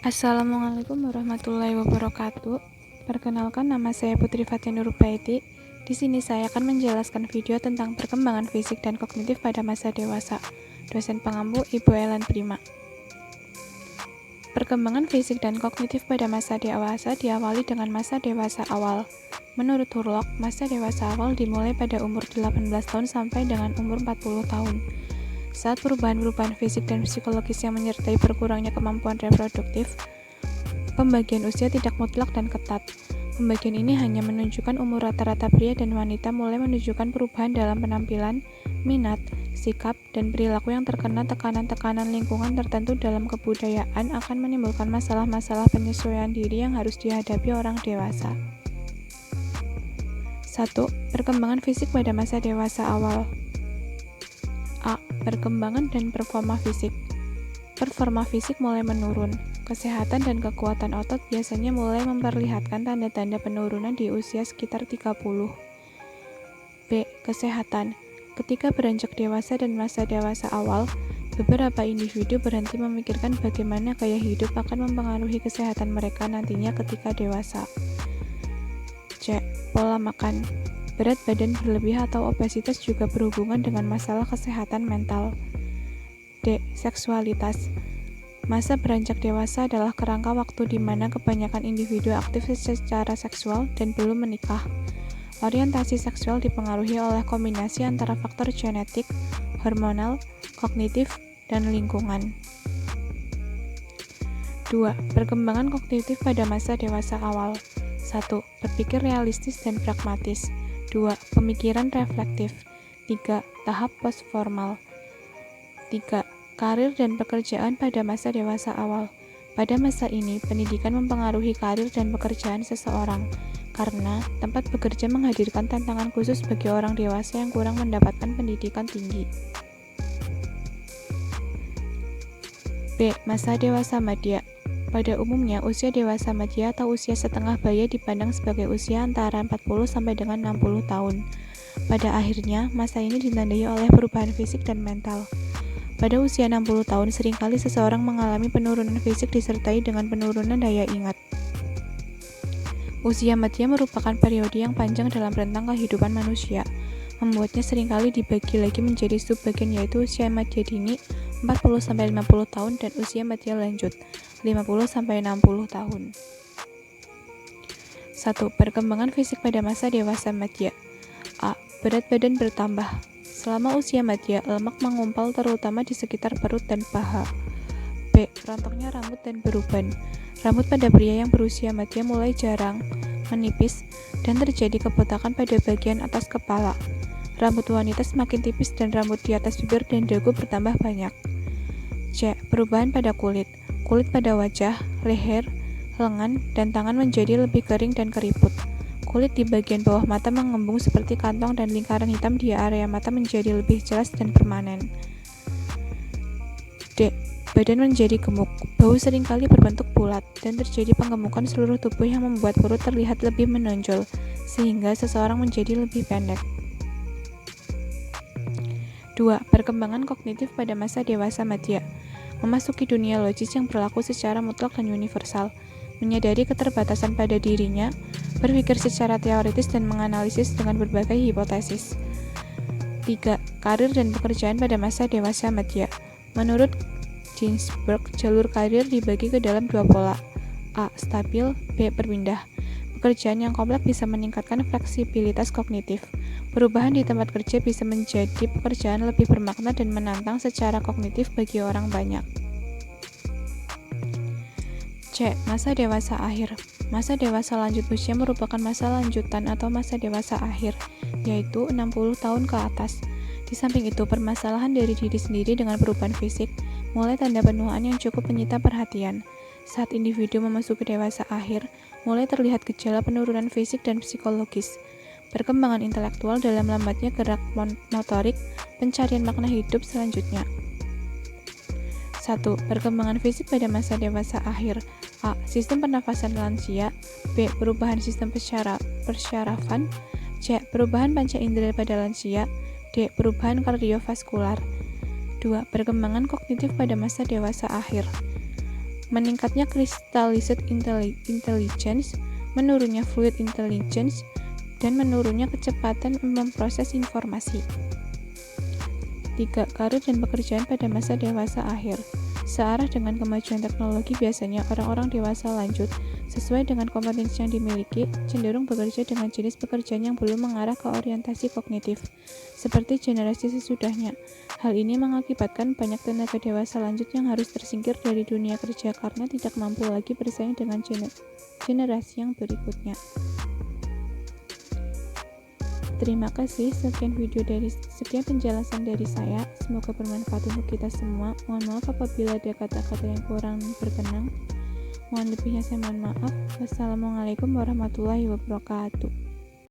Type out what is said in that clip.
Assalamualaikum warahmatullahi wabarakatuh. Perkenalkan, nama saya Putri Fatia Nurbaiti. Di sini saya akan menjelaskan video tentang perkembangan fisik dan kognitif pada masa dewasa. Dosen pengampu Ibu Ellen Prima. Perkembangan fisik dan kognitif pada masa dewasa diawali dengan masa dewasa awal. Menurut Hurlock, masa dewasa awal dimulai pada umur 18 tahun sampai dengan umur 40 tahun. Saat perubahan-perubahan fisik dan psikologis yang menyertai berkurangnya kemampuan reproduktif, pembagian usia tidak mutlak dan ketat. Pembagian ini hanya menunjukkan umur rata-rata pria dan wanita mulai menunjukkan perubahan dalam penampilan, minat, sikap, dan perilaku yang terkena tekanan-tekanan lingkungan tertentu dalam kebudayaan akan menimbulkan masalah-masalah penyesuaian diri yang harus dihadapi orang dewasa. 1. Perkembangan fisik pada masa dewasa awal. A. Perkembangan dan performa fisik. Performa fisik mulai menurun. Kesehatan dan kekuatan otot biasanya mulai memperlihatkan tanda-tanda penurunan di usia sekitar 30. B. Kesehatan. Ketika beranjak dewasa dan masa dewasa awal, beberapa individu berhenti memikirkan bagaimana gaya hidup akan mempengaruhi kesehatan mereka nantinya ketika dewasa. C. Pola makan. Berat badan berlebih atau obesitas juga berhubungan dengan masalah kesehatan mental. D. Seksualitas. Masa beranjak dewasa adalah kerangka waktu di mana kebanyakan individu aktif secara seksual dan belum menikah. Orientasi seksual dipengaruhi oleh kombinasi antara faktor genetik, hormonal, kognitif, dan lingkungan. 2. Perkembangan kognitif pada masa dewasa awal. 1. Berpikir realistis dan pragmatis. 2. Pemikiran reflektif. 3. Tahap postformal. 3. Karir dan pekerjaan pada masa dewasa awal. Pada masa ini, pendidikan mempengaruhi karir dan pekerjaan seseorang, karena tempat bekerja menghadirkan tantangan khusus bagi orang dewasa yang kurang mendapatkan pendidikan tinggi. B. Masa dewasa madya. Pada umumnya, usia dewasa madya atau usia setengah baya dipandang sebagai usia antara 40 sampai dengan 60 tahun. Pada akhirnya, masa ini ditandai oleh perubahan fisik dan mental. Pada usia 60 tahun, seringkali seseorang mengalami penurunan fisik disertai dengan penurunan daya ingat. Usia madya merupakan periode yang panjang dalam rentang kehidupan manusia, membuatnya seringkali dibagi lagi menjadi subbagian, yaitu usia madya dini 40-50 tahun dan usia madya lanjut 50-60 tahun. 1. Perkembangan fisik pada masa dewasa madya. A. Berat badan bertambah. Selama usia madya, lemak mengumpal terutama di sekitar perut dan paha. B. Rontoknya rambut dan beruban. Rambut pada pria yang berusia madya mulai jarang, menipis, dan terjadi kebotakan pada bagian atas kepala. Rambut wanita semakin tipis dan rambut di atas bibir dan dagu bertambah banyak. C. Perubahan pada kulit. Kulit pada wajah, leher, lengan, dan tangan menjadi lebih kering dan keriput. Kulit di bagian bawah mata mengembung seperti kantong dan lingkaran hitam di area mata menjadi lebih jelas dan permanen. D. Badan menjadi gemuk. Bau seringkali berbentuk bulat dan terjadi penggemukan seluruh tubuh yang membuat perut terlihat lebih menonjol, sehingga seseorang menjadi lebih pendek. 2. Perkembangan kognitif pada masa dewasa madya. Memasuki dunia logis yang berlaku secara mutlak dan universal, menyadari keterbatasan pada dirinya, berpikir secara teoritis dan menganalisis dengan berbagai hipotesis. 3. Karir dan pekerjaan pada masa dewasa madya. Menurut Ginsberg, jalur karir dibagi ke dalam dua pola. A. Stabil, B. Berpindah. Pekerjaan yang kompleks bisa meningkatkan fleksibilitas kognitif. Perubahan di tempat kerja bisa menjadi pekerjaan lebih bermakna dan menantang secara kognitif bagi orang banyak. C. Masa dewasa akhir. Masa dewasa lanjut usia merupakan masa lanjutan atau masa dewasa akhir, yaitu 60 tahun ke atas. Di samping itu, permasalahan dari diri sendiri dengan perubahan fisik, mulai tanda penuaan yang cukup menyita perhatian. Saat individu memasuki dewasa akhir, mulai terlihat gejala penurunan fisik dan psikologis. Perkembangan intelektual dalam lambatnya gerak motorik, pencarian makna hidup selanjutnya. 1. Perkembangan fisik pada masa dewasa akhir. A. Sistem pernafasan lansia. B. Perubahan sistem persyarafan. C. Perubahan panca indera pada lansia. D. Perubahan kardiovaskular. 2. Perkembangan kognitif pada masa dewasa akhir. meningkatnya crystallized intelligence, menurunnya fluid intelligence, dan menurunnya kecepatan memproses informasi. 3. Karir dan pekerjaan pada masa dewasa akhir. Searah dengan kemajuan teknologi, biasanya orang-orang dewasa lanjut, sesuai dengan kompetensi yang dimiliki, cenderung bekerja dengan jenis pekerjaan yang belum mengarah ke orientasi kognitif, seperti generasi sesudahnya. Hal ini mengakibatkan banyak tenaga dewasa lanjut yang harus tersingkir dari dunia kerja karena tidak mampu lagi bersaing dengan generasi yang berikutnya. Terima kasih, sekian penjelasan dari saya. Semoga bermanfaat untuk kita semua. Mohon maaf apabila ada kata-kata yang kurang berkenan. Mohon lebihnya saya mohon maaf. Wassalamualaikum warahmatullahi wabarakatuh.